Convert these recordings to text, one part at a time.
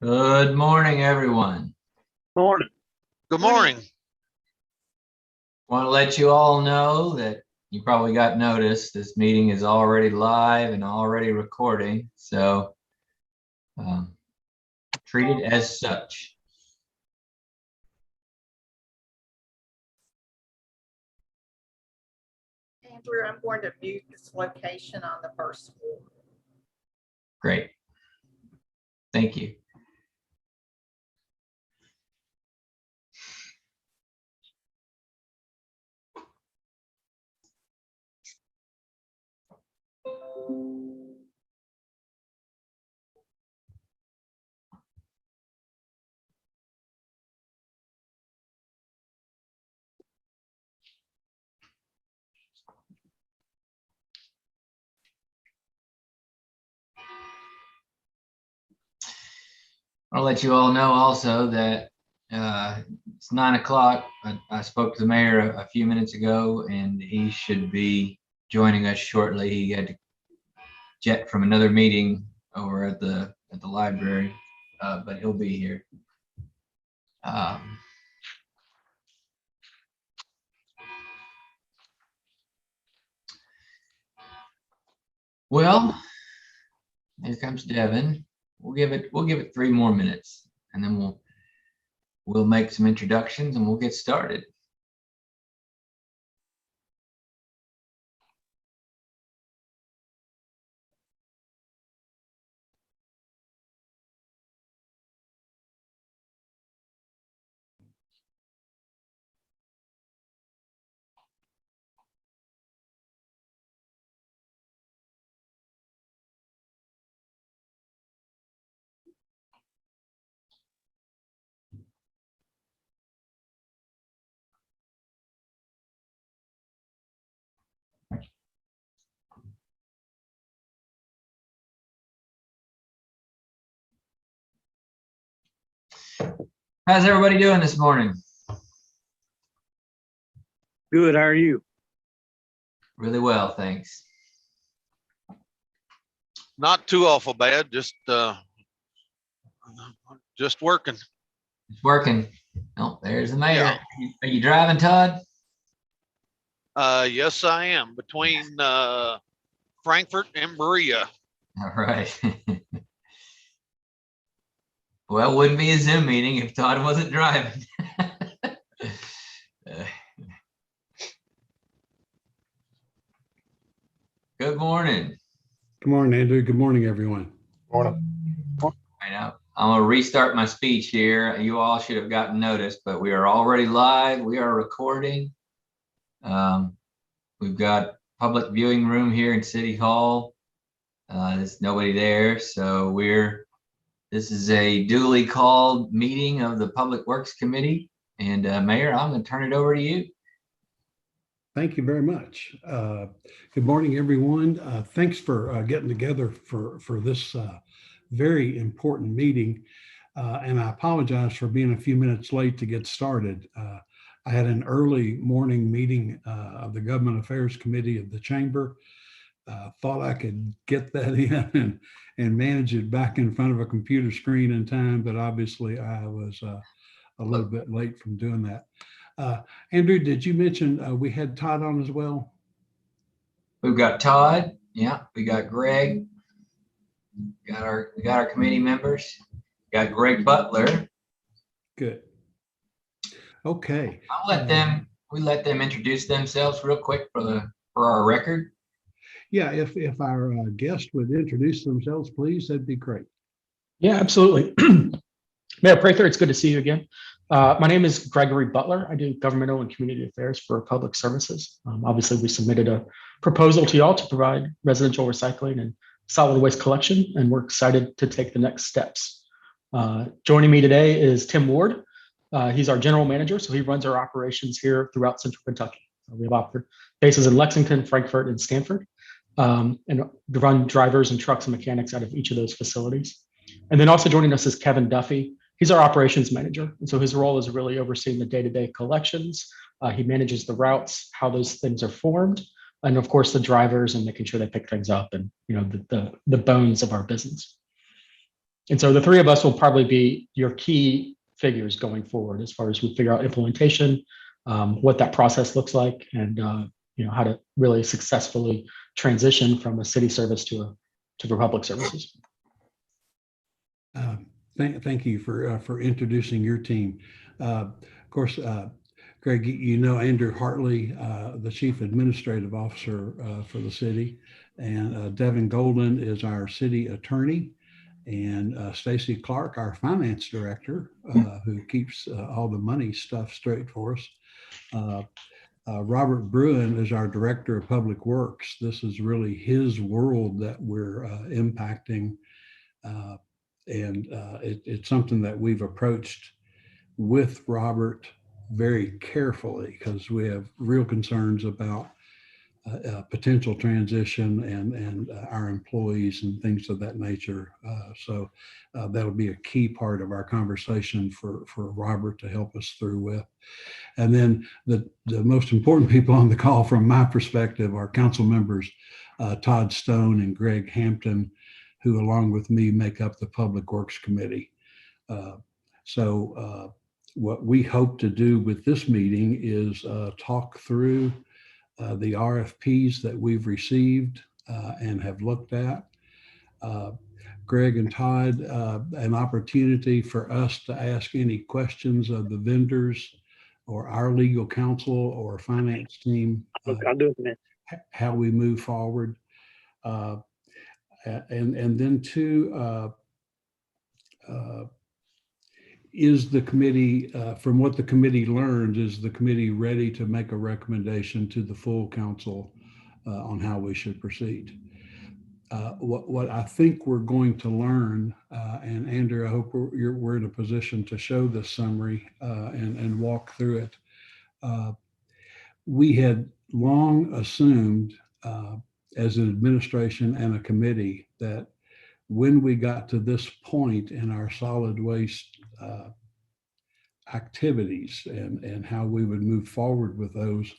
Good morning, everyone. Morning. Good morning. Want to let you all know that you probably got notice. This meeting is already live and already recording, so treat it as such. Andrew, I'm going to mute this location on the first floor. Great. Thank you. I'll let you all know also that it's 9 o'clock. I spoke to the mayor a few minutes ago, and he should be joining us shortly. He had to jet from another meeting over at the library, but he'll be here. Well, here comes Devin. We'll give it 3 more minutes, and then we'll make some introductions and we'll get started. How's everybody doing this morning? Good. How are you? Really well, thanks. Not too awful bad. Just working. It's working. Oh, there's the mayor. Yeah. Are you driving, Todd? Yes, I am, between Frankfurt and Berea. All right. Well, it wouldn't be a Zoom meeting if Todd wasn't driving. Good morning. Good morning, Andrew. Good morning, everyone. Morning. I know. I'm gonna restart my speech here. You all should have gotten notice, but we are already live. We are recording. We've got public viewing room here in City Hall. There's nobody there, so this is a duly called meeting of the Public Works Committee. And Mayor, I'm going to turn it over to you. Thank you very much. Good morning, everyone. Thanks for getting together for this very important meeting. And I apologize for being a few minutes late to get started. I had an early morning meeting of the Government Affairs Committee of the Chamber. Thought I could get that in and manage it back in front of a computer screen in time, but obviously I was a little bit late from doing that. Andrew, did you mention we had Todd on as well? We've got Todd. Yeah, we got Greg. We got our committee members. We got Greg Butler. Good. Okay. We let them introduce themselves real quick for our record. Yeah, if our guest would introduce themselves, please, that'd be great. Yeah, absolutely. Mayor Prather, it's good to see you again. My name is Gregory Butler. I do governmental and community affairs for public services. Obviously, we submitted a proposal to y'all to provide residential recycling and solid waste collection, and we're excited to take the next steps. Joining me today is Tim Ward. He's our general manager, so he runs our operations here throughout Central Kentucky. We have bases in Lexington, Frankfurt, and Stanford. And run drivers and trucks and mechanics out of each of those facilities. And then also joining us is Kevin Duffy. he's our operations manager. And so his role is really overseeing the day-to-day collections. He manages the routes, how those things are formed, and of course the drivers and making sure they pick things up and the bones of our business. And so the three of us will probably be your key figures going forward as far as we figure out implementation, what that process looks like, and how to really successfully transition from a city service to public services. Thank you for introducing your team. Of course, Greg, you know Andrew Hartley, the Chief Administrative Officer for the city, and Devin Golden is our city attorney, and Stacy Clark, our finance director, who keeps all the money stuff straight for us. Robert Bruin is our Director of Public Works. This is really his world that we're impacting. It's something that we've approached with Robert very carefully because we have real concerns about potential transition and our employees and things of that nature. So that'll be a key part of our conversation for Robert to help us through with. And then the most important people on the call from my perspective are council members Todd Stone and Greg Hampton, who along with me make up the Public Works Committee. So what we hope to do with this meeting is talk through the RFPs that we've received and have looked at. Greg and Todd, an opportunity for us to ask any questions of the vendors or our legal counsel or finance team, I'll do it, man. how we move forward. And then two, is the committee, from what the committee learned, is the committee ready to make a recommendation to the full council on how we should proceed? What I think we're going to learn, and Andrew, I hope we're in a position to show this summary and walk through it. We had long assumed as an administration and a committee that when we got to this point in our solid waste activities and how we would move forward with those,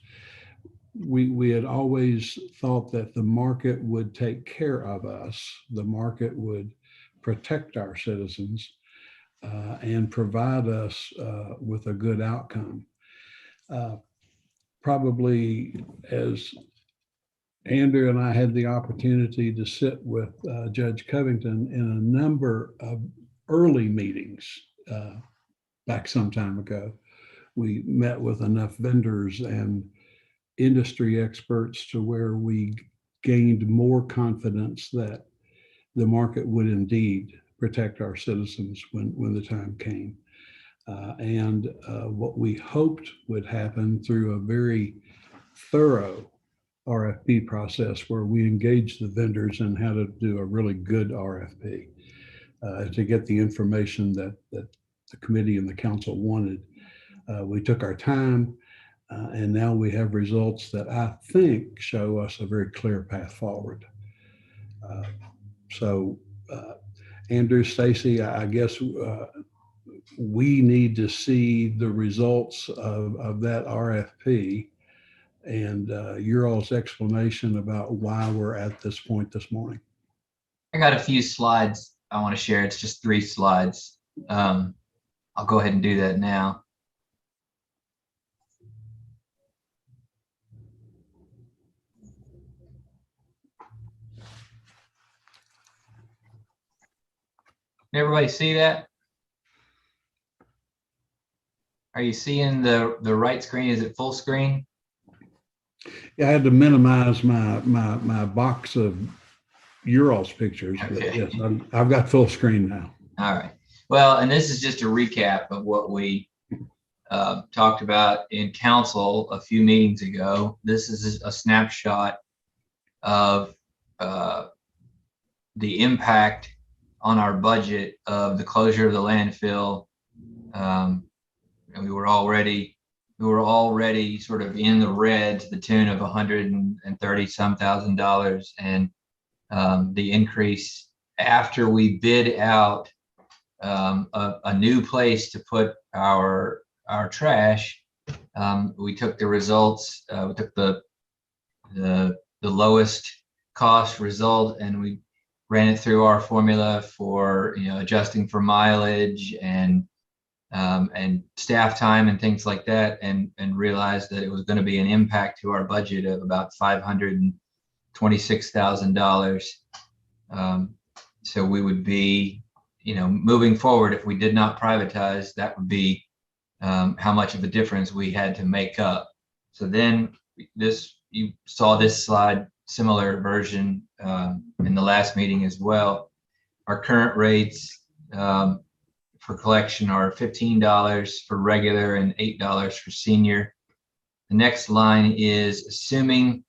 we had always thought that the market would take care of us. The market would protect our citizens and provide us with a good outcome. Probably as Andrew and I had the opportunity to sit with Judge Covington in a number of early meetings back some time ago. We met with enough vendors and industry experts to where we gained more confidence that the market would indeed protect our citizens when the time came. And what we hoped would happen through a very thorough RFP process where we engage the vendors in how to do a really good RFP to get the information that the committee and the council wanted. We took our time and now we have results that I think show us a very clear path forward. So Andrew, Stacy, I guess we need to see the results of that RFP and your all's explanation about why we're at this point this morning. I got a few slides I want to share. It's just 3 slides. I'll go ahead and do that now. Everybody see that? Are you seeing the right screen? Is it full screen? Yeah, I had to minimize my box of your all's pictures, but Okay. yes, I've got full screen now. All right. Well, and this is just a recap of what we talked about in council a few meetings ago. This is a snapshot of the impact on our budget of the closure of the landfill. And we were already sort of in the red to the tune of $130-some thousand, and the increase after we bid out a new place to put our trash, we took the results, we took the lowest cost result, and we ran it through our formula for, adjusting for mileage and staff time and things like that, and realized that it was going to be an impact to our budget of about $526,000. So we would be, moving forward, if we did not privatize, that would be how much of a difference we had to make up. So then you saw this slide, similar version in the last meeting as well. Our current rates for collection are $15 for regular and $8 for senior. The next line is assuming,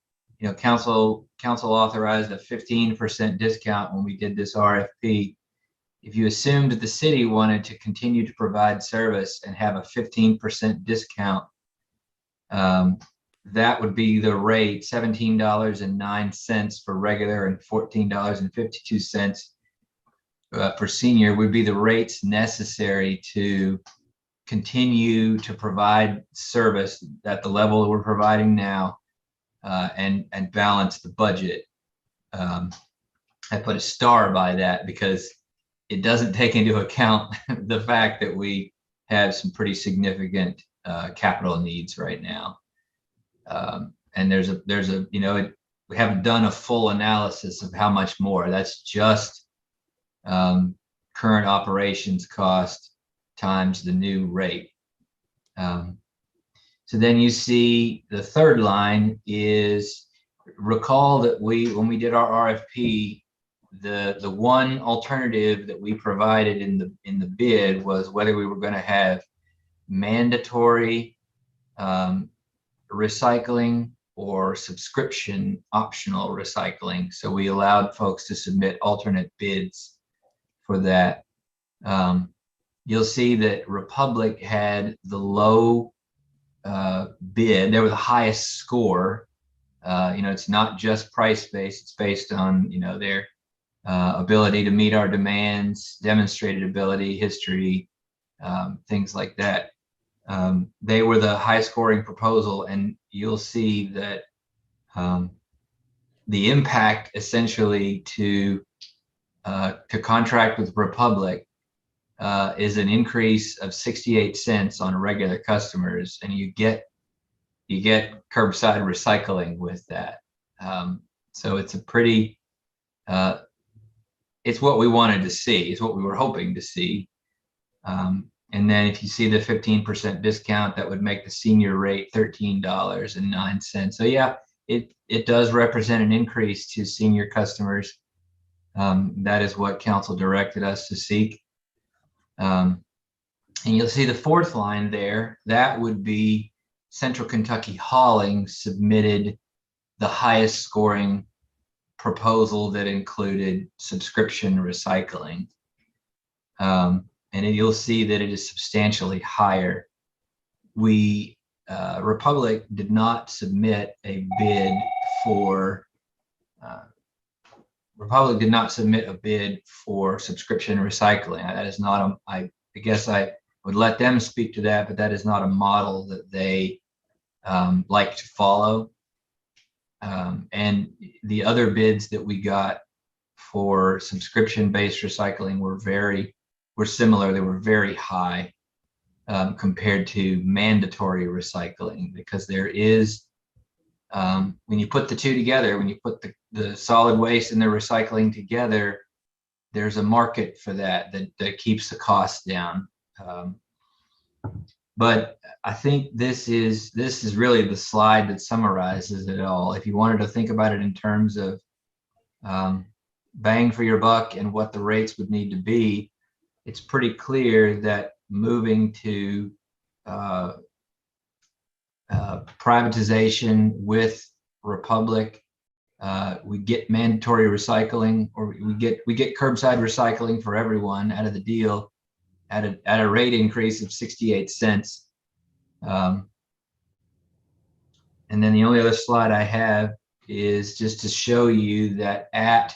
council authorized a 15% discount when we did this RFP. If you assumed that the city wanted to continue to provide service and have a 15% discount, that would be the rate, $17.09 for regular and $14.52 for senior would be the rates necessary to continue to provide service at the level that we're providing now, and balance the budget. I put a star by that because it doesn't take into account the fact that we have some pretty significant capital needs right now. And we haven't done a full analysis of how much more. That's just current operations cost times the new rate. So then you see the third line is, recall that when we did our RFP, the one alternative that we provided in the bid was whether we were going to have mandatory recycling or subscription optional recycling. So we allowed folks to submit alternate bids for that. You'll see that Republic had the low bid. They were the highest score. It's not just price-based. It's based on, their ability to meet our demands, demonstrated ability, history, things like that. They were the high scoring proposal, and you'll see that the impact essentially to contract with Republic is an increase of 68 cents on regular customers, and you get curbside recycling with that. So it's a pretty it's what we wanted to see. It's what we were hoping to see. And then if you see the 15% discount, that would make the senior rate $13.09. So yeah, it does represent an increase to senior customers. That is what council directed us to seek. And you'll see the fourth line there, that would be Central Kentucky Hauling submitted the highest scoring proposal that included subscription recycling. And you'll see that it is substantially higher. Republic did not submit a bid for subscription recycling. That is not I guess I would let them speak to that, but that is not a model that they like to follow. And the other bids that we got for subscription-based recycling were similar. They were very high compared to mandatory recycling, because there is, when you put the two together, when you put the solid waste and the recycling together, there's a market for that keeps the cost down. But I think this is really the slide that summarizes it all. If you wanted to think about it in terms of bang for your buck and what the rates would need to be, it's pretty clear that moving to privatization with Republic, we get mandatory recycling, or we get curbside recycling for everyone out of the deal at a rate increase of 68 cents. And then the only other slide I have is just to show you that at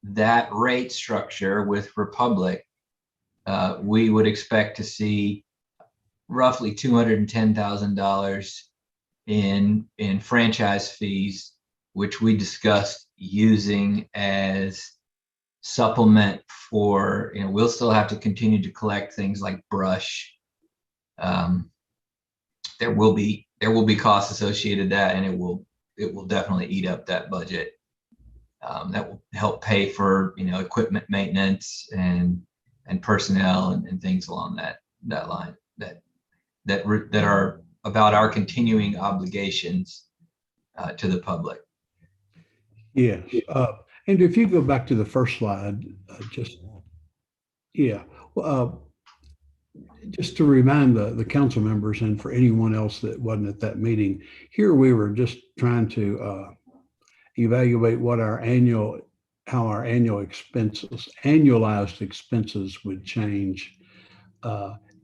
that rate structure with Republic, we would expect to see roughly $210,000 in franchise fees, which we discussed using as supplement for, we'll still have to continue to collect things like brush. There will be costs associated with that, and it will definitely eat up that budget. That will help pay for equipment maintenance and personnel and things along that line that are about our continuing obligations to the public. Yes. And if you go back to the first slide, just to remind the council members and for anyone else that wasn't at that meeting, here we were just trying to evaluate what how our annualized expenses would change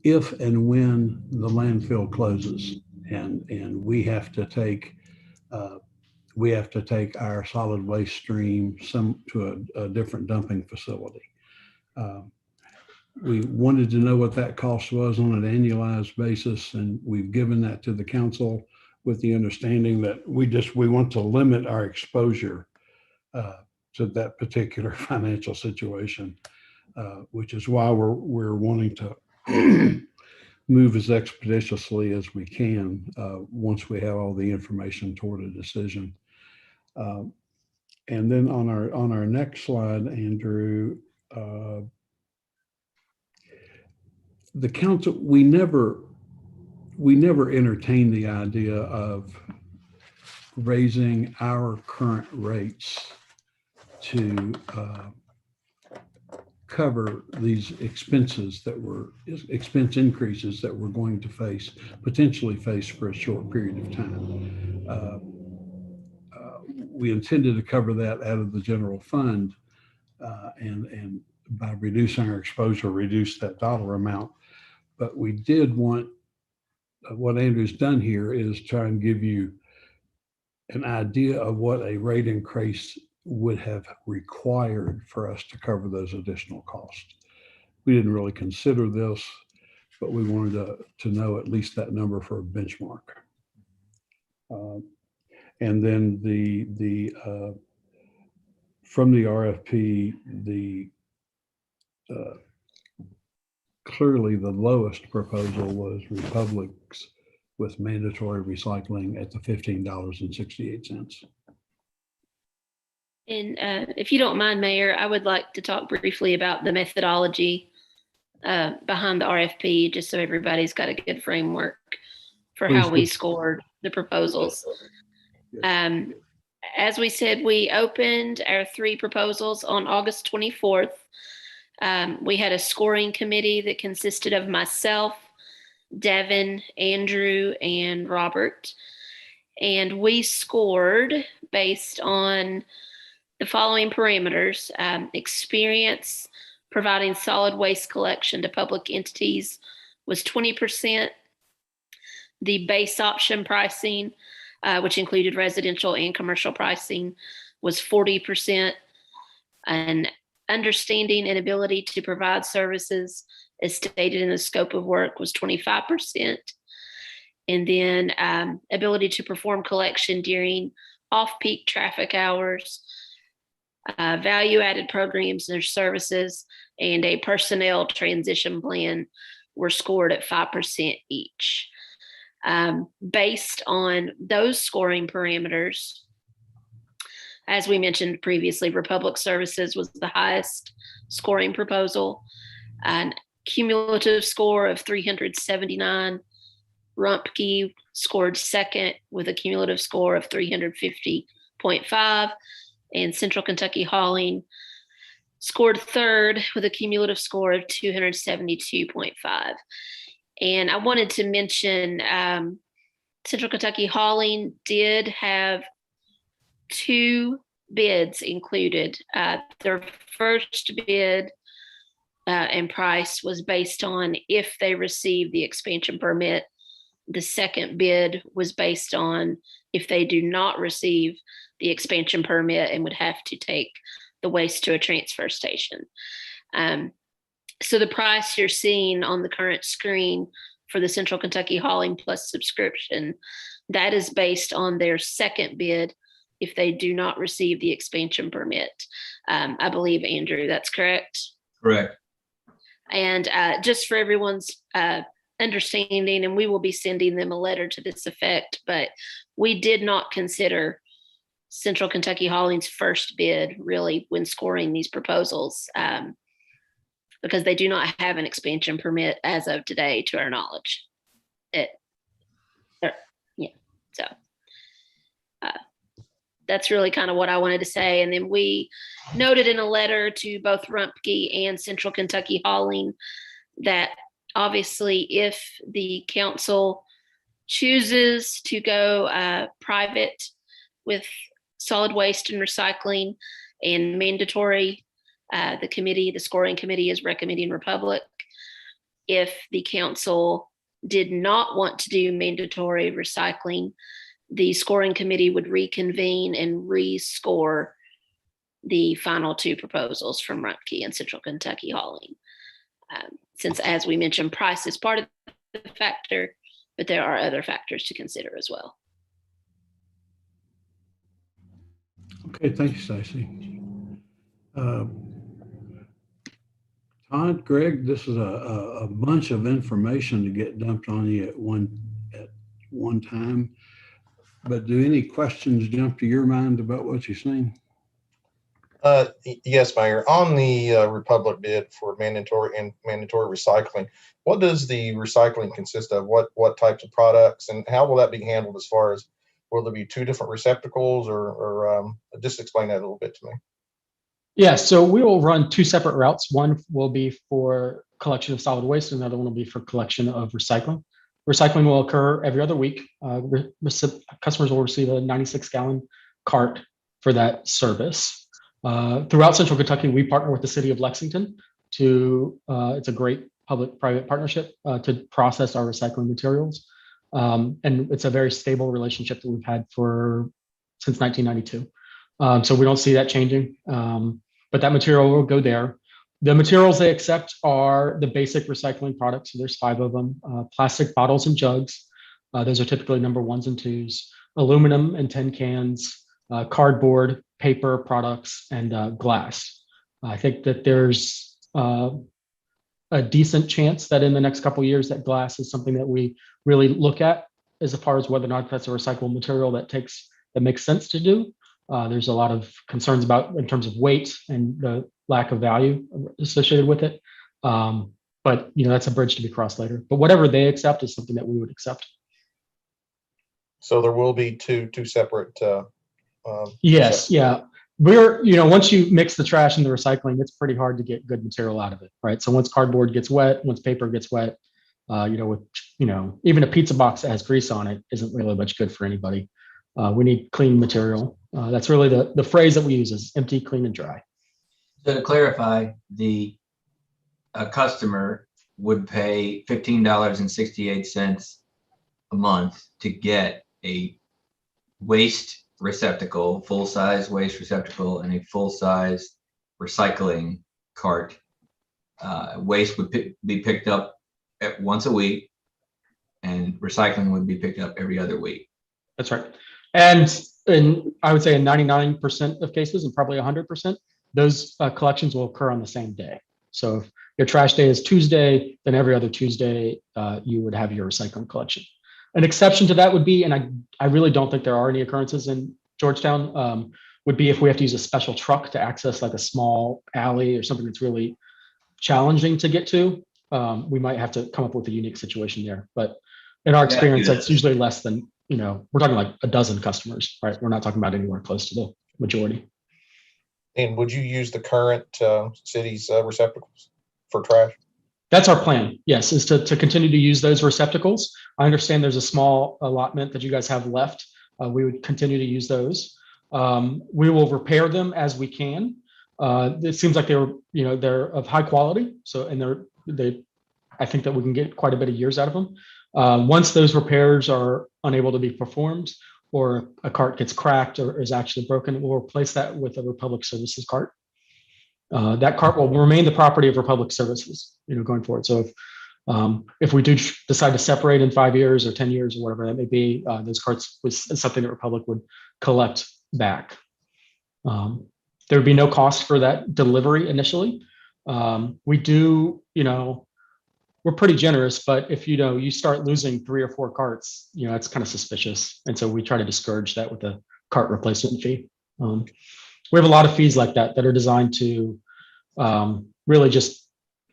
if and when the landfill closes, and we have to take our solid waste stream to a different dumping facility. We wanted to know what that cost was on an annualized basis, and we've given that to the council with the understanding that we want to limit our exposure to that particular financial situation, which is why we're wanting to move as expeditiously as we can once we have all the information toward a decision. And then on our next slide, Andrew, the council, we never entertained the idea of raising our current rates to cover these expense increases that we're going to potentially face for a short period of time. We intended to cover that out of the general fund, and by reducing our exposure, reduce that dollar amount. But we did want, what Andrew's done here is try and give you an idea of what a rate increase would have required for us to cover those additional costs. We didn't really consider this, but we wanted to know at least that number for a benchmark. And then from the RFP, clearly the lowest proposal was Republic's with mandatory recycling at the $15.68. And if you don't mind, Mayor, I would like to talk briefly about the methodology behind the RFP, just so everybody's got a good framework for how we scored the proposals. As we said, we opened our 3 proposals on August 24th. We had a scoring committee that consisted of myself, Devin, Andrew, and Robert. And we scored based on the following parameters: experience providing solid waste collection to public entities was 20%. The base option pricing, which included residential and commercial pricing, was 40%. And understanding and ability to provide services as stated in the scope of work was 25%. And then ability to perform collection during off-peak traffic hours, value-added programs and services, and a personnel transition plan were scored at 5% each. Based on those scoring parameters, as we mentioned previously, Republic Services was the highest scoring proposal, an cumulative score of 379. Rumpke scored second with a cumulative score of 350.5, and Central Kentucky Hauling scored third with a cumulative score of 272.5. And I wanted to mention Central Kentucky Hauling did have 2 bids included. Their first bid and price was based on if they received the expansion permit. The second bid was based on if they do not receive the expansion permit and would have to take the waste to a transfer station. So the price you're seeing on the current screen for the Central Kentucky Hauling Plus subscription, that is based on their second bid if they do not receive the expansion permit. I believe, Andrew, that's correct. Correct. And just for everyone's understanding, and we will be sending them a letter to this effect, but we did not consider Central Kentucky Hauling's first bid really when scoring these proposals, because they do not have an expansion permit as of today, to our knowledge. So that's really kind of what I wanted to say. And then we noted in a letter to both Rumpke and Central Kentucky Hauling that obviously if the council chooses to go private with solid waste and recycling and mandatory, the scoring committee is recommending Republic. If the council did not want to do mandatory recycling, the scoring committee would reconvene and rescore the final two proposals from Rumpke and Central Kentucky Hauling. Since, as we mentioned, price is part of the factor, but there are other factors to consider as well. Okay, thank you, Stacy. Todd, Greg, this is a bunch of information to get dumped on you at one time. But do any questions jump to your mind about what you've seen? Yes, Mayor. On the Republic bid for mandatory recycling, what does the recycling consist of? What types of products, and how will that be handled as far as, will there be two different receptacles, or just explain that a little bit to me? Yeah, so we will run two separate routes. One will be for collection of solid waste, and another one will be for collection of recycling. Recycling will occur every other week. Customers will receive a 96-gallon cart for that service. Throughout Central Kentucky, we partner with the city of Lexington to, it's a great public-private partnership to process our recycling materials. And it's a very stable relationship that we've had since 1992. So we don't see that changing, but that material will go there. The materials they accept are the basic recycling products. So there's 5 of them: plastic bottles and jugs. Those are typically number 1s and 2s. Aluminum and tin cans, cardboard, paper products, and glass. I think that there's a decent chance that in the next couple of years that glass is something that we really look at as far as whether or not that's a recyclable material that makes sense to do. There's a lot of concerns about in terms of weight and the lack of value associated with it. But that's a bridge to be crossed later. But whatever they accept is something that we would accept. So there will be two separate. Yes, yeah. Once you mix the trash and the recycling, it's pretty hard to get good material out of it, right? So once cardboard gets wet, once paper gets wet, even a pizza box that has grease on it isn't really much good for anybody. We need clean material. That's really the phrase that we use is empty, clean, and dry. So to clarify, a customer would pay $15.68 a month to get a waste receptacle, full-size waste receptacle, and a full-size recycling cart. Waste would be picked up once a week, and recycling would be picked up every other week. That's right. And I would say in 99% of cases, and probably 100%, those collections will occur on the same day. So if your trash day is Tuesday, then every other Tuesday, you would have your recycling collection. An exception to that would be, and I really don't think there are any occurrences in Georgetown, would be if we have to use a special truck to access like a small alley or something that's really challenging to get to. We might have to come up with a unique situation there. But in our experience, that's usually less than, we're talking like a dozen customers, right? We're not talking about anywhere close to the majority. And would you use the current city's receptacles for trash? That's our plan, yes, is to continue to use those receptacles. I understand there's a small allotment that you guys have left. We would continue to use those. We will repair them as we can. It seems like they're of high quality. So, and I think that we can get quite a bit of years out of them. Once those repairs are unable to be performed, or a cart gets cracked or is actually broken, we'll replace that with a Republic Services cart. That cart will remain the property of Republic Services, going forward. So if we do decide to separate in 5 years or 10 years or whatever that may be, those carts was something that Republic would collect back. There would be no cost for that delivery initially. We do, we're pretty generous, but if you start losing 3 or 4 carts, it's kind of suspicious. And so we try to discourage that with a cart replacement fee. We have a lot of fees like that are designed to really just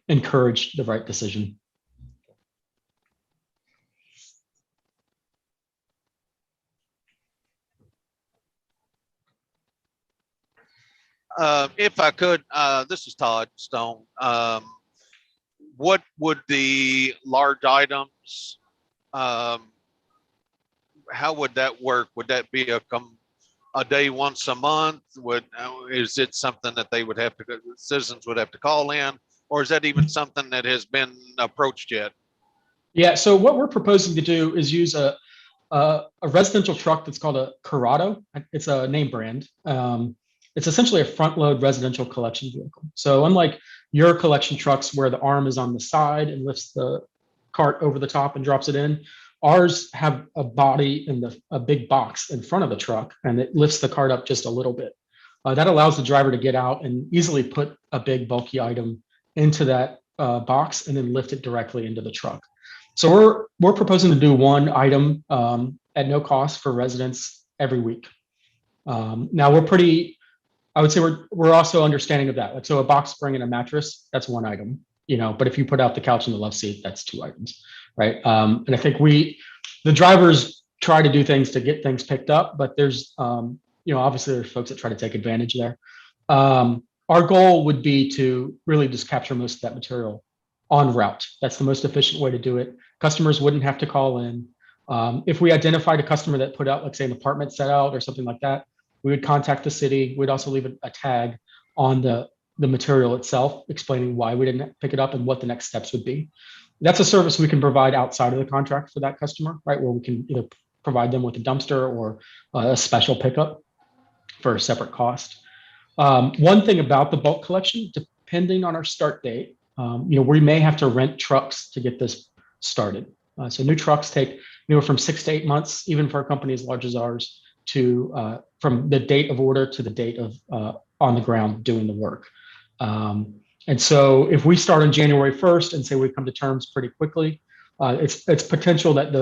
encourage the right decision. If I could, this is Todd Stone. What would the large items, how would that work? Would that be a day once a month? Is it something that they would have to, citizens would have to call in, or is that even something that has been approached yet? Yeah. So what we're proposing to do is use a residential truck that's called a Corrado. It's a name brand. It's essentially a front load residential collection vehicle. So unlike your collection trucks where the arm is on the side and lifts the cart over the top and drops it in, ours have a body and a big box in front of the truck, and it lifts the cart up just a little bit. That allows the driver to get out and easily put a big bulky item into that box and then lift it directly into the truck. So we're proposing to do one item at no cost for residents every week. Now I would say we're also understanding of that. Like, so a box spring and a mattress, that's one item, but if you put out the couch and the love seat, that's 2 items, right? And I think the drivers try to do things to get things picked up, but there's, obviously there's folks that try to take advantage there. Our goal would be to really just capture most of that material on route. That's the most efficient way to do it. Customers wouldn't have to call in. If we identified a customer that put out, like say an apartment set out or something like that, we would contact the city. We'd also leave a tag on the material itself, explaining why we didn't pick it up and what the next steps would be. That's a service we can provide outside of the contract for that customer, right? Where we can either provide them with a dumpster or a special pickup for a separate cost. One thing about the bulk collection, depending on our start date, we may have to rent trucks to get this started. So new trucks take anywhere from 6 to 8 months, even for a company as large as ours, to from the date of order to the date of on the ground doing the work. And so if we start on January 1st and say we come to terms pretty quickly, it's potential that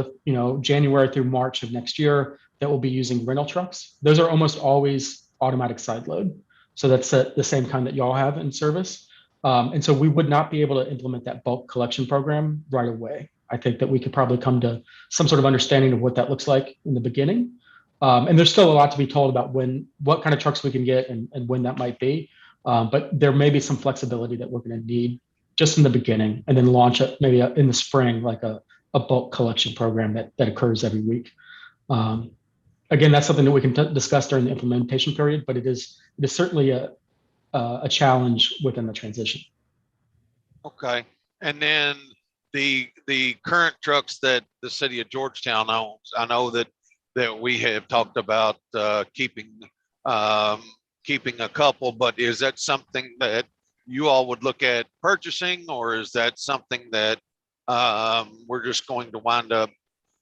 January through March of next year that we'll be using rental trucks. Those are almost always automatic side load. So that's the same kind that y'all have in service. And so we would not be able to implement that bulk collection program right away. I think that we could probably come to some sort of understanding of what that looks like in the beginning. And there's still a lot to be told about what kind of trucks we can get and when that might be. But there may be some flexibility that we're going to need just in the beginning, and then launch it maybe in the spring, like a bulk collection program that occurs every week. Again, that's something that we can discuss during the implementation period, but it is certainly a challenge within the transition. Okay. And then the current trucks that the city of Georgetown owns, I know that we have talked about keeping a couple, but is that something that you all would look at purchasing, or is that something that we're just going to wind up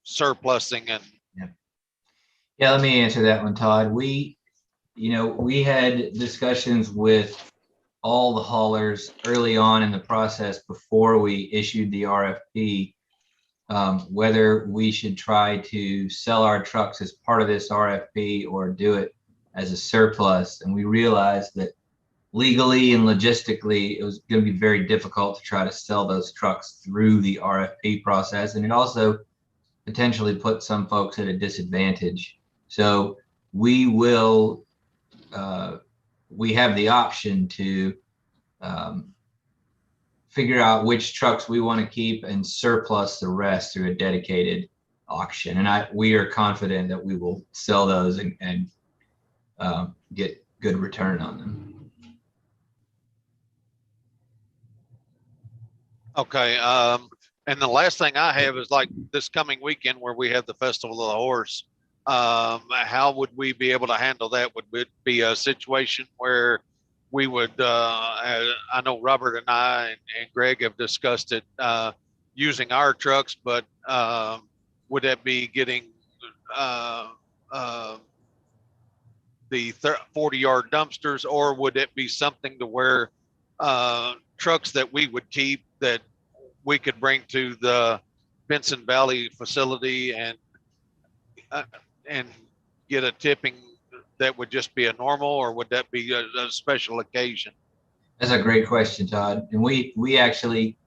surplusing? And yeah, let me answer that one, Todd. We had discussions with all the haulers early on in the process before we issued the RFP, whether we should try to sell our trucks as part of this RFP or do it as a surplus. And we realized that legally and logistically, it was going to be very difficult to try to sell those trucks through the RFP process. And it also potentially put some folks at a disadvantage. So we will, we have the option to figure out which trucks we want to keep and surplus the rest through a dedicated auction. And we are confident that we will sell those and get good return on them. okay. And the last thing I have is like this coming weekend where we have the Festival of the Horse. How would we be able to handle that? Would it be a situation where we would, I know Robert and I and Greg have discussed it, using our trucks, but would that be getting the 40-yard dumpsters, or would it be something to where trucks that we would keep that we could bring to the Benson Valley facility and get a tipping that would just be a normal, or would that be a special occasion? That's a great question, Todd. And we actually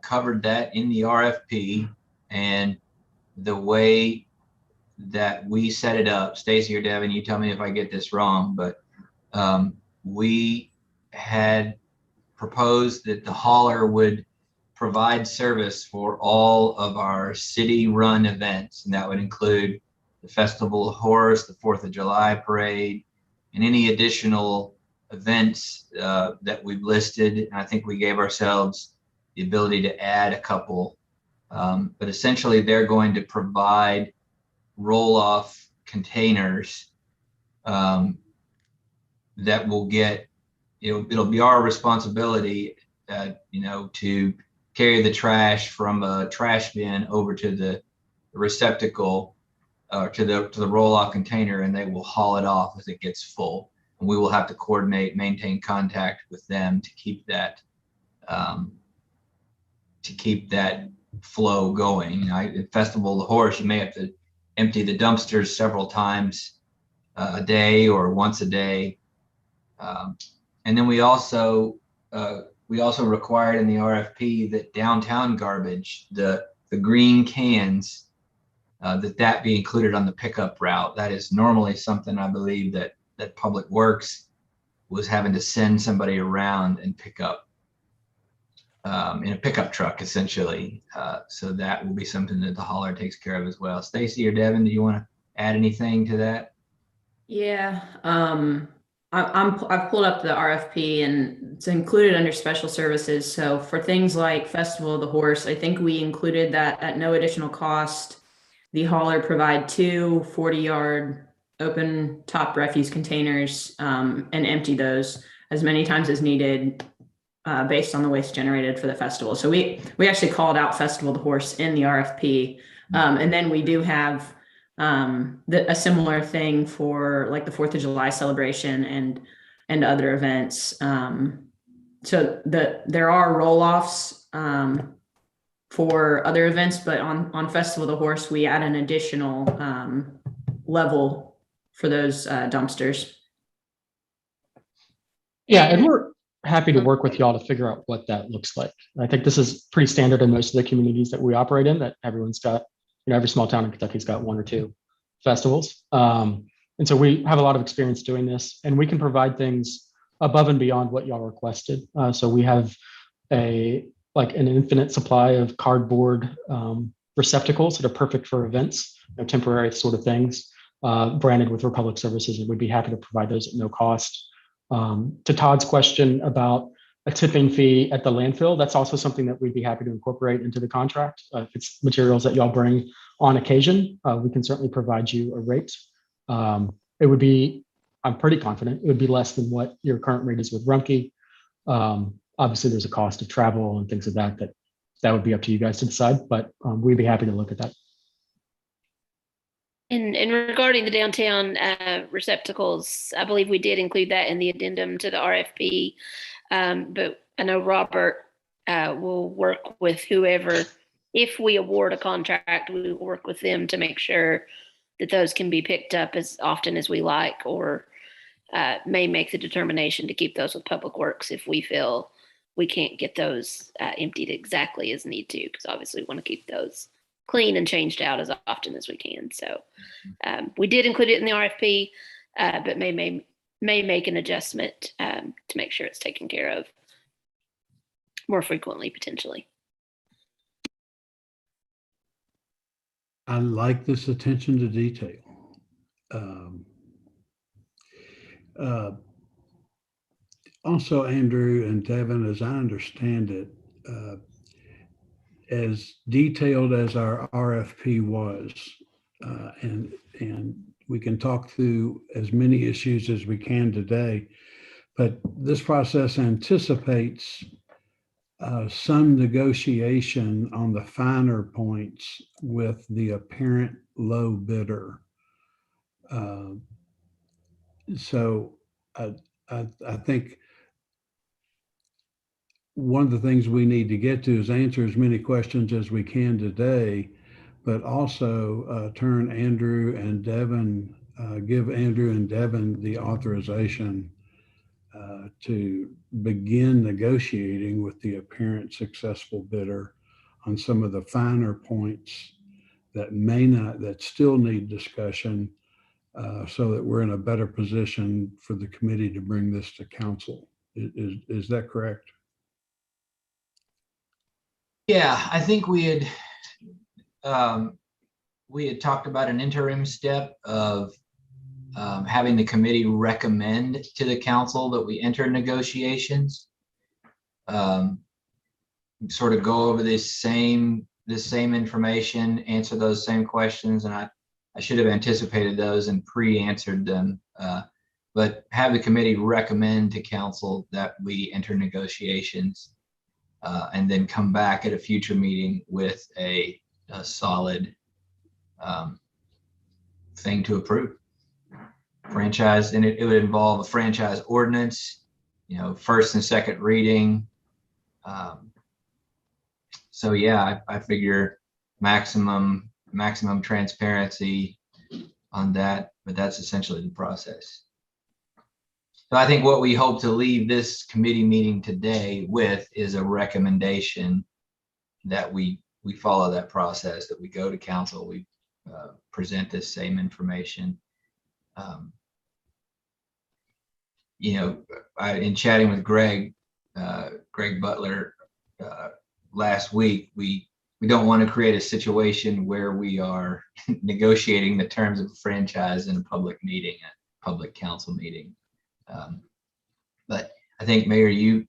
covered that in the RFP, and the way that we set it up, Stacy or Devin, you tell me if I get this wrong, but we had proposed that the hauler would provide service for all of our city-run events, and that would include the Festival of Horse, the 4th of July parade, and any additional events that we've listed. And I think we gave ourselves the ability to add a couple, but essentially they're going to provide roll-off containers that will get, it'll be our responsibility, to carry the trash from a trash bin over to the receptacle, to the roll-off container, and they will haul it off as it gets full. And we will have to coordinate, maintain contact with them to keep that flow going. At Festival of the Horse, you may have to empty the dumpsters several times a day or once a day. And then we also required in the RFP that downtown garbage, the green cans, that be included on the pickup route. That is normally something I believe that Public Works was having to send somebody around and pick up in a pickup truck, essentially. So that will be something that the hauler takes care of as well. Stacy or Devin, do you want to add anything to that? Yeah, I've pulled up the RFP and it's included under special services. So for things like Festival of the Horse, I think we included that at no additional cost. The hauler provide 2 40-yard open top refuse containers and empty those as many times as needed based on the waste generated for the festival. So we actually called out Festival of the Horse in the RFP. And then we do have a similar thing for like the 4th of July celebration and other events. So there are roll-offs for other events, but on Festival of the Horse, we add an additional level for those dumpsters. Yeah, and we're happy to work with y'all to figure out what that looks like. I think this is pretty standard in most of the communities that we operate in, that everyone's got, every small town in Kentucky's got 1 or 2 festivals. And so we have a lot of experience doing this, and we can provide things above and beyond what y'all requested. So we have an infinite supply of cardboard receptacles that are perfect for events, temporary sort of things, branded with Republic Services, and we'd be happy to provide those at no cost. To Todd's question about a tipping fee at the landfill, that's also something that we'd be happy to incorporate into the contract. If it's materials that y'all bring on occasion, we can certainly provide you a rate. It would be, I'm pretty confident, it would be less than what your current rate is with Rumpke. Obviously, there's a cost of travel and things of that would be up to you guys to decide, but we'd be happy to look at that. And regarding the downtown receptacles, I believe we did include that in the addendum to the RFP. But I know Robert will work with whoever, if we award a contract, we will work with them to make sure that those can be picked up as often as we like, or may make the determination to keep those with Public Works if we feel we can't get those emptied exactly as need to, because obviously we want to keep those clean and changed out as often as we can. So we did include it in the RFP, but may make an adjustment to make sure it's taken care of more frequently, potentially. I like this attention to detail. Also, Andrew and Devin, as I understand it, as detailed as our RFP was, and we can talk through as many issues as we can today, but this process anticipates some negotiation on the finer points with the apparent low bidder. So I think one of the things we need to get to is answer as many questions as we can today, but also turn Andrew and Devin, give Andrew and Devin the authorization to begin negotiating with the apparent successful bidder on some of the finer points that still need discussion, so that we're in a better position for the committee to bring this to council. Is that correct? Yeah, I think we had talked about an interim step of having the committee recommend to the council that we enter negotiations. Sort of go over this same information, answer those same questions, and I should have anticipated those and pre-answered them. But have the committee recommend to council that we enter negotiations, and then come back at a future meeting with a solid thing to approve. Franchise, and it would involve a franchise ordinance, first and second reading. So yeah, I figure maximum transparency on that, but that's essentially the process. So I think what we hope to leave this committee meeting today with is a recommendation that we follow that process, that we go to council, we present this same information. In chatting with Greg Butler last week, we don't want to create a situation where we are negotiating the terms of a franchise in a public meeting, a public council meeting. But I think, Mayor, you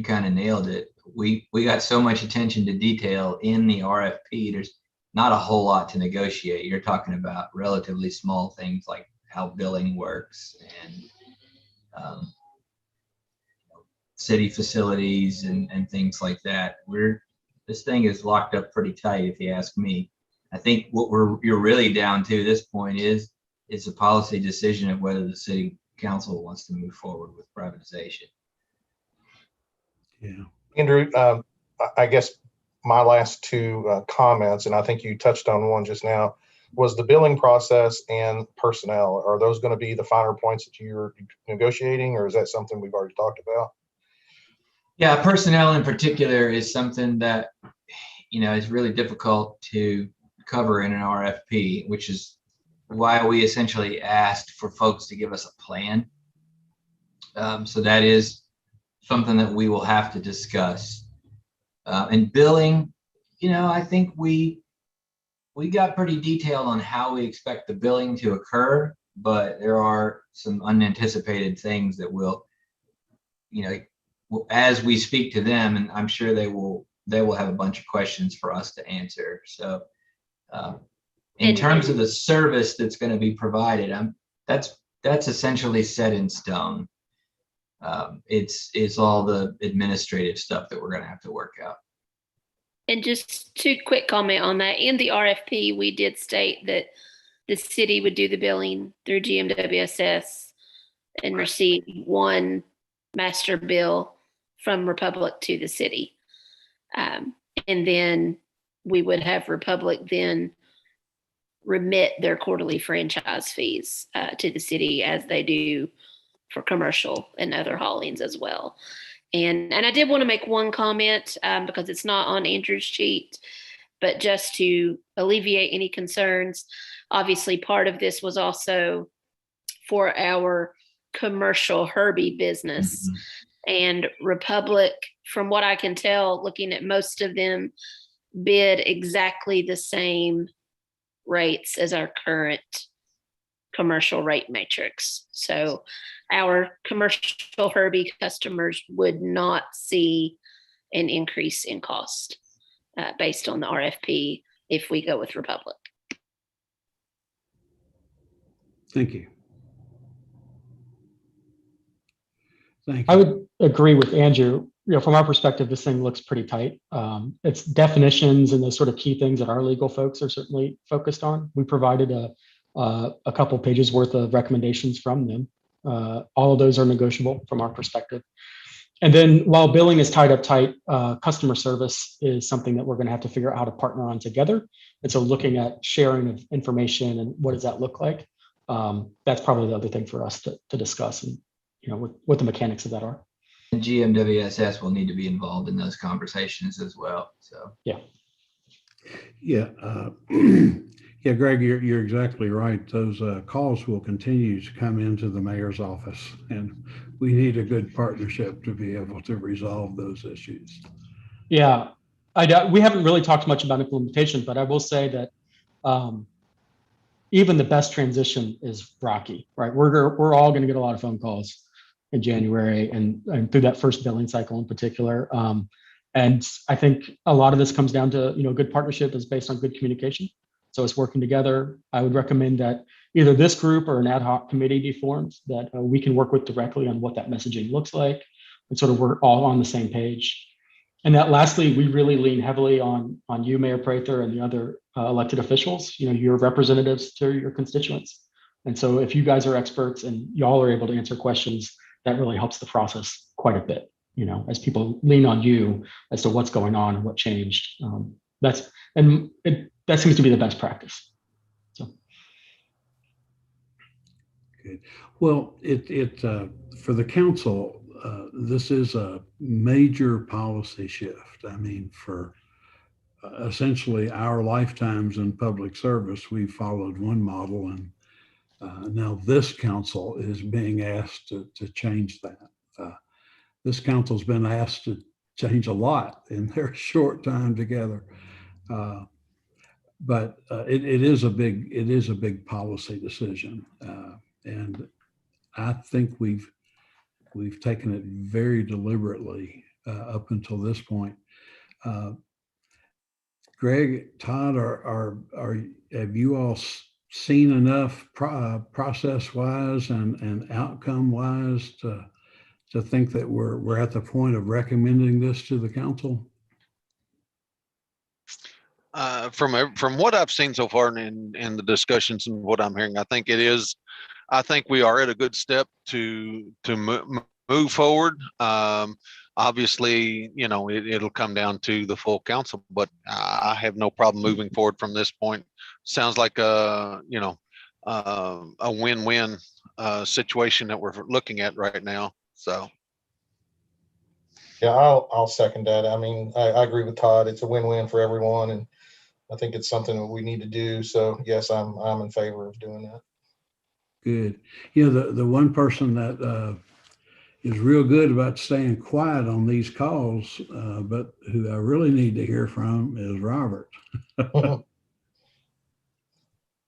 kind of nailed it. We got so much attention to detail in the RFP. There's not a whole lot to negotiate. You're talking about relatively small things like how billing works and city facilities and things like that. This thing is locked up pretty tight, if you ask me. I think what you're really down to this point is a policy decision of whether the city council wants to move forward with privatization. Yeah. Andrew, I guess my last two comments, and I think you touched on one just now, was the billing process and personnel. Are those going to be the finer points that you're negotiating, or is that something we've already talked about? Yeah, personnel in particular is something that, is really difficult to cover in an RFP, which is why we essentially asked for folks to give us a plan. So that is something that we will have to discuss. And billing, I think we got pretty detailed on how we expect the billing to occur, but there are some unanticipated things that will, as we speak to them, and I'm sure they will have a bunch of questions for us to answer. So in terms of the service that's going to be provided, that's essentially set in stone. It's all the administrative stuff that we're going to have to work out. And just to quick comment on that, in the RFP, we did state that the city would do the billing through GMWSS and receive one master bill from Republic to the city. And then we would have Republic then remit their quarterly franchise fees to the city, as they do for commercial and other haulings as well. And I did want to make one comment because it's not on Andrew's sheet, but just to alleviate any concerns. Obviously, part of this was also for our commercial Herbie business. Mm-hmm. And Republic, from what I can tell, looking at most of them, bid exactly the same rates as our current commercial rate matrix. So our commercial Herbie customers would not see an increase in cost based on the RFP if we go with Republic. Thank you. Thank I you. would agree with Andrew. From our perspective, this thing looks pretty tight. It's definitions and those sort of key things that our legal folks are certainly focused on. We provided a couple pages worth of recommendations from them. All of those are negotiable from our perspective. And then while billing is tied up tight, customer service is something that we're going to have to figure out how to partner on together. And so looking at sharing of information and what does that look like, that's probably the other thing for us to discuss and what the mechanics of that are. And GMWSS will need to be involved in those conversations as well. So Yeah, yeah, Greg, you're exactly right. Those calls will continue to come into the mayor's office, and we need a good partnership to be able to resolve those issues. Yeah, we haven't really talked much about implementation, but I will say that even the best transition is rocky, right? We're all going to get a lot of phone calls in January and through that first billing cycle in particular. And I think a lot of this comes down to, good partnership is based on good communication. So it's working together. I would recommend that either this group or an ad hoc committee be formed that we can work with directly on what that messaging looks like and sort of we're all on the same page. And that lastly, we really lean heavily on you, Mayor Prather, and the other elected officials. You're representatives to your constituents. And so if you guys are experts and y'all are able to answer questions, that really helps the process quite a bit, as people lean on you as to what's going on and what changed. That seems to be the best practice. So. Good. Well, for the council, this is a major policy shift. I mean, for essentially our lifetimes in public service, we followed one model, and now this council is being asked to change that. This council's been asked to change a lot in their short time together. But it is a big policy decision, and I think we've taken it very deliberately up until this point. Greg, Todd, have you all seen enough process-wise and outcome-wise to think that we're at the point of recommending this to the council? From what I've seen so far in the discussions and what I'm hearing, I think we are at a good step to move forward. Obviously, it'll come down to the full council, but I have no problem moving forward from this point. Sounds like a win-win situation that we're looking at right now. So. Yeah, I'll second that. I mean, I agree with Todd. It's a win-win for everyone, and I think it's something that we need to do. So yes, I'm in favor of doing that. Good. The one person that is real good about staying quiet on these calls, but who I really need to hear from is Robert.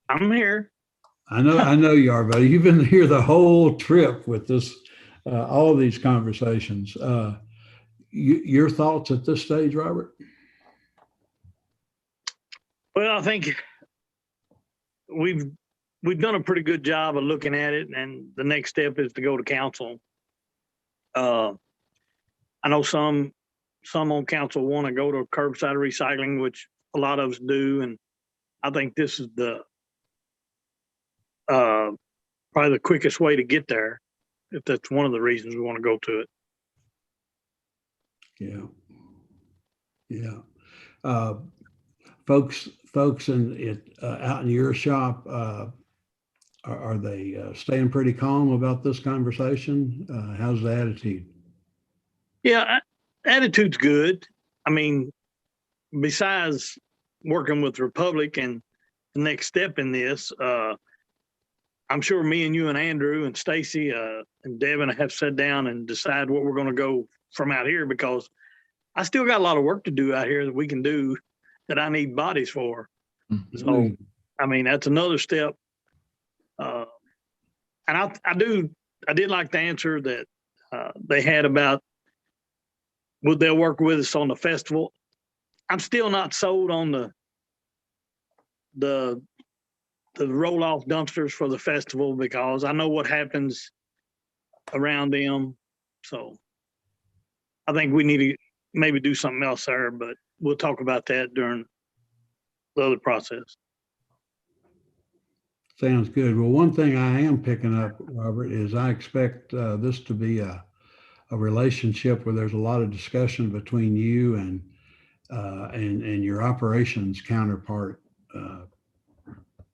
I'm here. I know you are, but you've been here the whole trip with this, all of these conversations. Your thoughts at this stage, Robert? Well, I think we've done a pretty good job of looking at it, and the next step is to go to council. I know some on council want to go to curbside recycling, which a lot of us do, and I think this is probably the quickest way to get there, if that's one of the reasons we want to go to it. Yeah. Folks out in your shop, are they staying pretty calm about this conversation? How's the attitude? Yeah, attitude's good. I mean, besides working with Republic and the next step in this, I'm sure me and you and Andrew and Stacy and Devin have sat down and decide what we're going to go from out here, because I still got a lot of work to do out here that we can do that I need bodies for. Mm-hmm. So, I mean, that's another step. And I did like the answer that they had about would they work with us on the festival. I'm still not sold on the roll-off dumpsters for the festival, because I know what happens around them. So I think we need to maybe do something else there, but we'll talk about that during the other process. Sounds good. Well, one thing I am picking up, Robert, is I expect this to be a relationship where there's a lot of discussion between you and your operations counterpart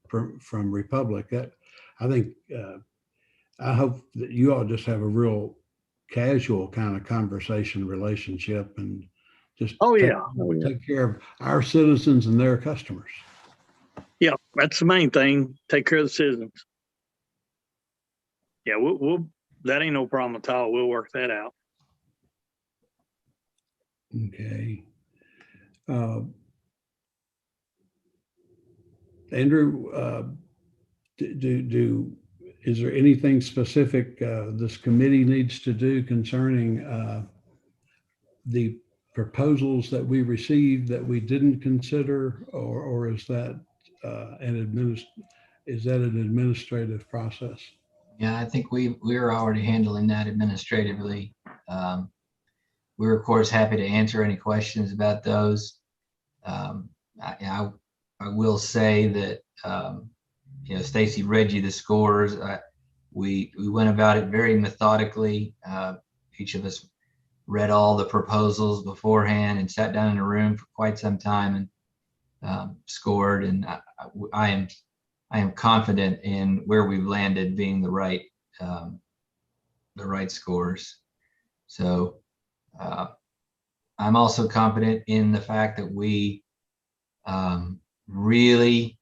from Republic. That I think I hope that you all just have a real casual kind of conversation relationship and just take care of our citizens and their customers. Yeah, that's the main thing. Take care of the citizens. Yeah, we'll that ain't no problem at all. We'll work that out. Okay. Andrew, is there anything specific this committee needs to do concerning the proposals that we received that we didn't consider, or is that an administrative process? Yeah, I think we're already handling that administratively. We're of course happy to answer any questions about those. I will say that Stacy read you the scores. We went about it very methodically. Each of us read all the proposals beforehand and sat down in a room for quite some time and scored. And I am confident in where we've landed being the right scores. So I'm also confident in the fact that we really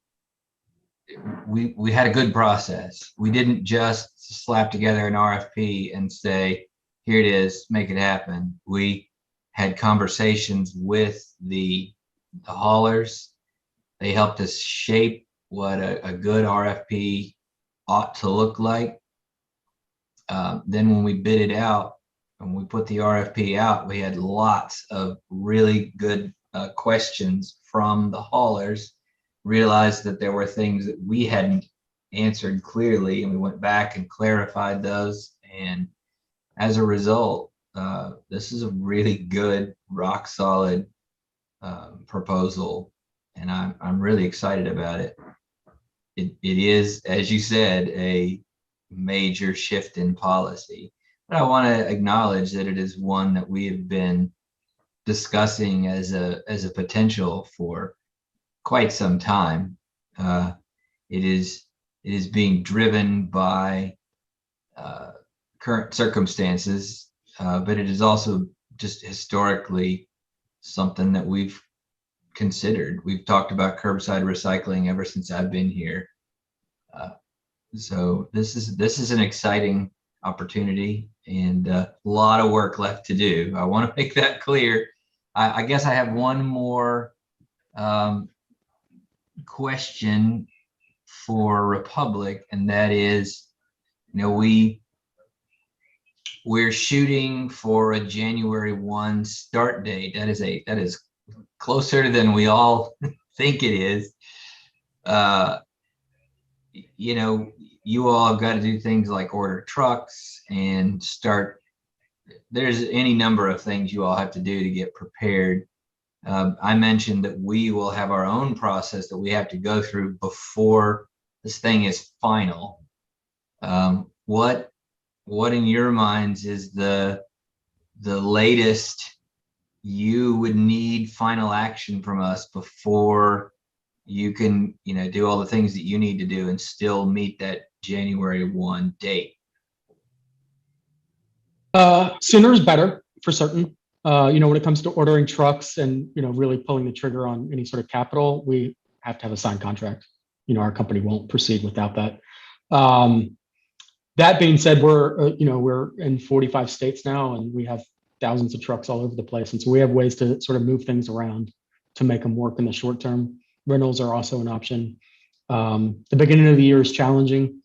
had a good process. We didn't just slap together an RFP and say, here it is, make it happen. We had conversations with the haulers. They helped us shape what a good RFP ought to look like. Then when we bid it out, when we put the RFP out, we had lots of really good questions from the haulers, realized that there were things that we hadn't answered clearly, and we went back and clarified those. And as a result, this is a really good, rock solid proposal, and I'm really excited about it. It is, as you said, a major shift in policy. But I want to acknowledge that it is one that we have been discussing as a potential for quite some time. It is being driven by current circumstances, but it is also just historically something that we've considered. We've talked about curbside recycling ever since I've been here. So this is an exciting opportunity and a lot of work left to do. I want to make that clear. I guess I have one more question for Republic, and that is, we're shooting for a January 1 start date. That is closer than we all think it is. You all have got to do things like order trucks and start. There's any number of things you all have to do to get prepared. I mentioned that we will have our own process that we have to go through before this thing is final. What in your minds is the latest you would need final action from us before you can, do all the things that you need to do and still meet that January 1 date? Sooner is better for certain. When it comes to ordering trucks and, really pulling the trigger on any sort of capital, we have to have a signed contract. Our company won't proceed without that. That being said, we're in 45 states now, and we have thousands of trucks all over the place. And so we have ways to sort of move things around to make them work in the short term. Rentals are also an option. The beginning of the year is challenging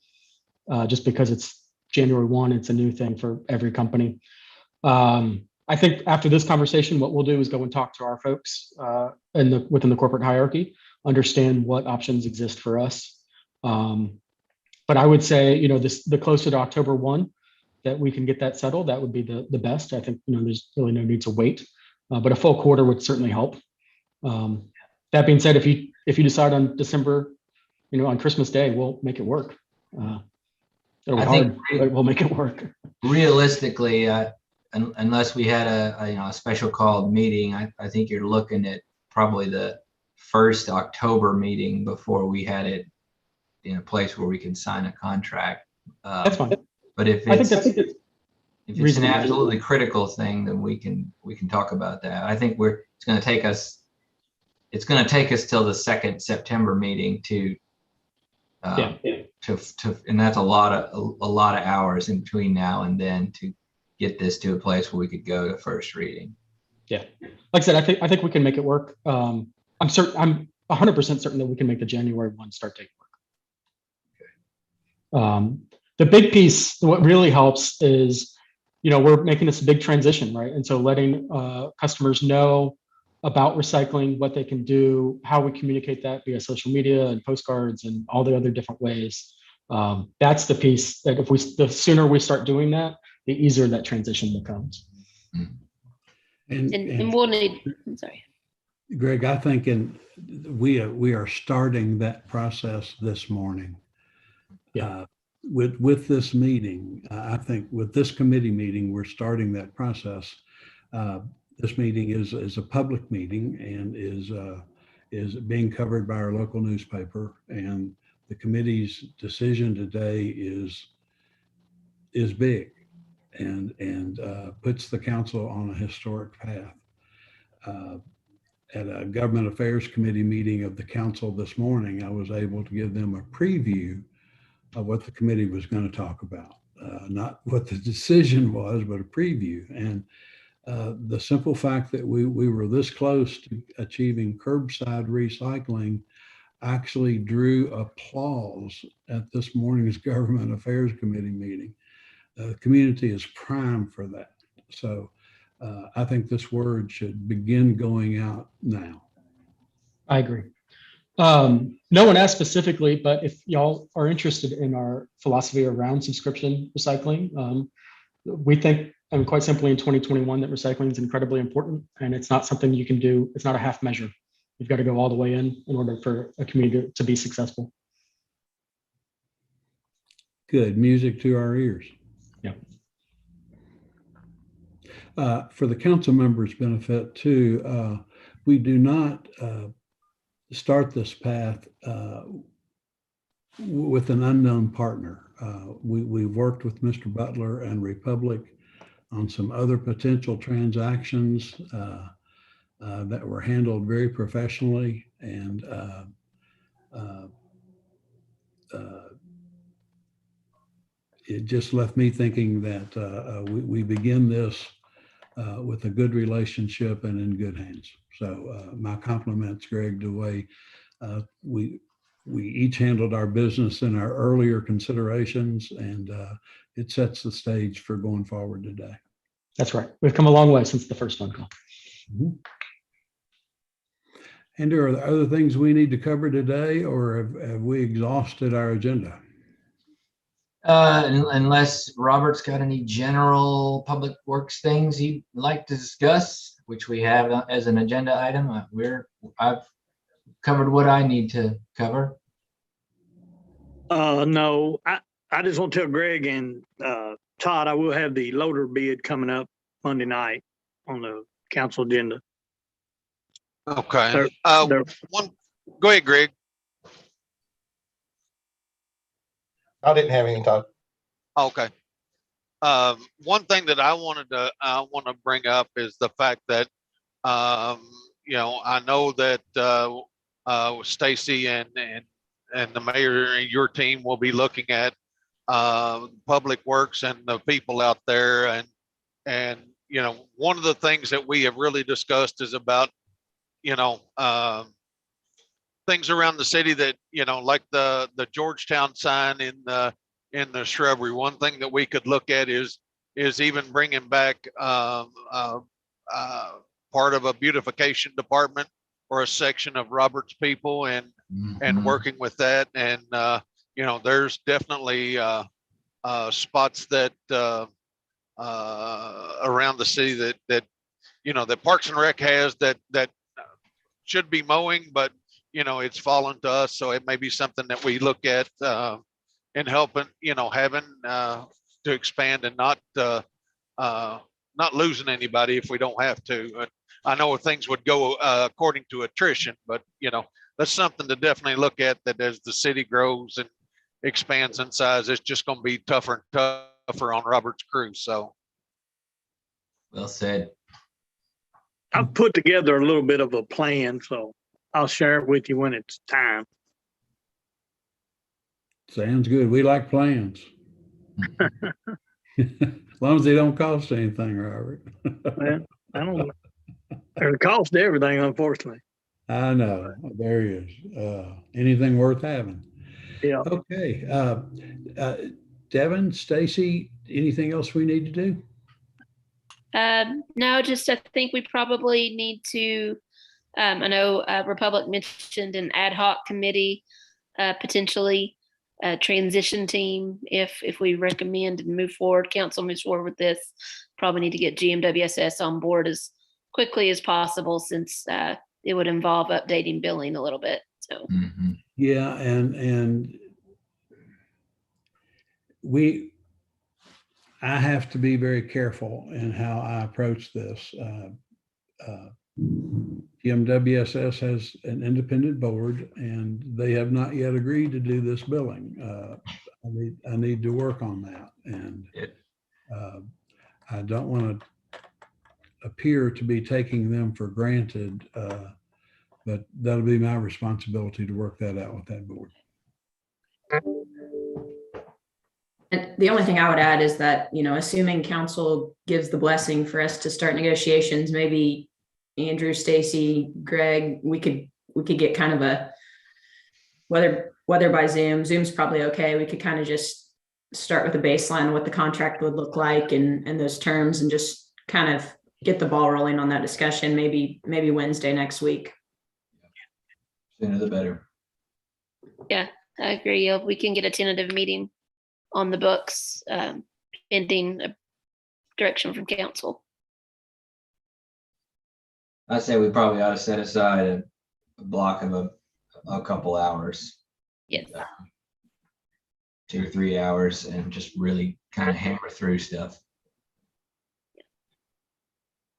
just because it's January 1. It's a new thing for every company. I think after this conversation, what we'll do is go and talk to our folks within the corporate hierarchy, understand what options exist for us. But I would say, the closer to October 1, that we can get that settled, that would be the best. I think, there's really no need to wait, but a full quarter would certainly help. That being said, if you decide on December, on Christmas Day, we'll make it work. It'll be I think hard, but we'll make it work. realistically, unless we had a special called meeting, I think you're looking at probably the first October meeting before we had it in a place where we can sign a contract. That's fine. But if I think it's that's if it's an reasonable. absolutely critical thing, then we can talk about that. I think it's going to take us till the second September meeting to and that's a lot of hours in between now and then to get this to a place where we could go to first reading. Yeah, like I said, I think we can make it work. I'm 100% certain that we can make the January 1 start date work. The big piece, what really helps is, we're making this a big transition, right? And so letting customers know about recycling, what they can do, how we communicate that via social media and postcards and all the other different ways. That's the piece that the sooner we start doing that, the easier that transition becomes. And we'll need, I'm sorry. Greg, I think we are starting that process this morning. Yeah. With this meeting, I think with this committee meeting, we're starting that process. This meeting is a public meeting and is being covered by our local newspaper, and the committee's decision today is big and puts the council on a historic path. At a government affairs committee meeting of the council this morning, I was able to give them a preview of what the committee was going to talk about, not what the decision was, but a preview. And the simple fact that we were this close to achieving curbside recycling actually drew applause at this morning's government affairs committee meeting. The community is primed for that. So I think this word should begin going out now. I agree. No one asked specifically, but if y'all are interested in our philosophy around subscription recycling, we think, quite simply in 2021, that recycling is incredibly important, and it's not something you can do. It's not a half measure. You've got to go all the way in order for a community to be successful. Good music to our ears. Yeah. For the council members' benefit too, we do not start this path with an unknown partner. We've worked with Mr. Butler and Republic on some other potential transactions that were handled very professionally, and it just left me thinking that we begin this with a good relationship and in good hands. So my compliments, Greg, the way we each handled our business in our earlier considerations, and it sets the stage for going forward today. That's right. We've come a long way since the first phone call. Mm-hmm. And are there other things we need to cover today, or have we exhausted our agenda? Unless Robert's got any general public works things he'd like to discuss, which we have as an agenda item, I've covered what I need to cover. No, I just want to tell Greg and Todd, I will have the loader bid coming up Monday night on the council agenda. Okay. Go Go ahead, Greg. I didn't have any time. Okay. One thing that I want to bring up is the fact that I know that Stacy and the mayor and your team will be looking at public works and the people out there, and one of the things that we have really discussed is about things around the city that like the Georgetown sign in the shrubbery. One thing that we could look at is even bringing back part of a beautification department or a section of Robert's people and working with that. And there's definitely spots that around the city that that Parks and Rec has that should be mowing, but it's fallen to us. So it may be something that we look at and helping, having to expand and not losing anybody if we don't have to. I know things would go according to attrition, but that's something to definitely look at, that as the city grows and expands in size, it's just going to be tougher and tougher on Robert's crew. So Well said. I've put together a little bit of a plan, so I'll share it with you when it's time. Sounds good. We like plans. As long as they don't cost anything, Robert. Well, I don't know. There's a cost to everything, unfortunately. I know. There is. Anything worth having. Yeah. Okay. Devin, Stacy, anything else we need to do? No, just I think we probably need to, I know Republic mentioned an ad hoc committee, potentially a transition team. If we recommend and move forward, council moves forward with this, probably need to get GMWSS on board as quickly as possible, since it would involve updating billing a little bit. So Yeah, and I have to be very careful in how I approach this. GMWSS has an independent board, and they have not yet agreed to do this billing. I need to work on that, and I don't want to appear to be taking them for granted, but that'll be my responsibility to work that out with that board. And the only thing I would add is that, assuming council gives the blessing for us to start negotiations, maybe Andrew, Stacy, Greg, we could get kind of a, whether by Zoom's probably okay. We could kind of just start with a baseline, what the contract would look like and those terms, and just kind of get the ball rolling on that discussion, maybe Wednesday next week. Sooner the better. yeah, I agree. We can get a tentative meeting on the books, pending a direction from council. I say we probably ought to set aside a block of a couple hours. Yes. 2 or 3 hours, and just really kind of hammer through stuff.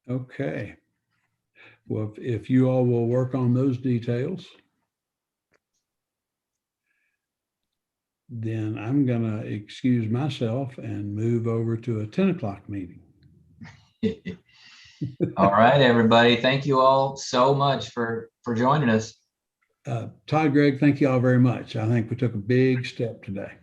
Okay. Well, if you all will work on those details, then I'm going to excuse myself and move over to a 10 o'clock meeting. All right, everybody. Thank you all so much for joining us. Todd, Greg, thank you all very much. I think we took a big step today.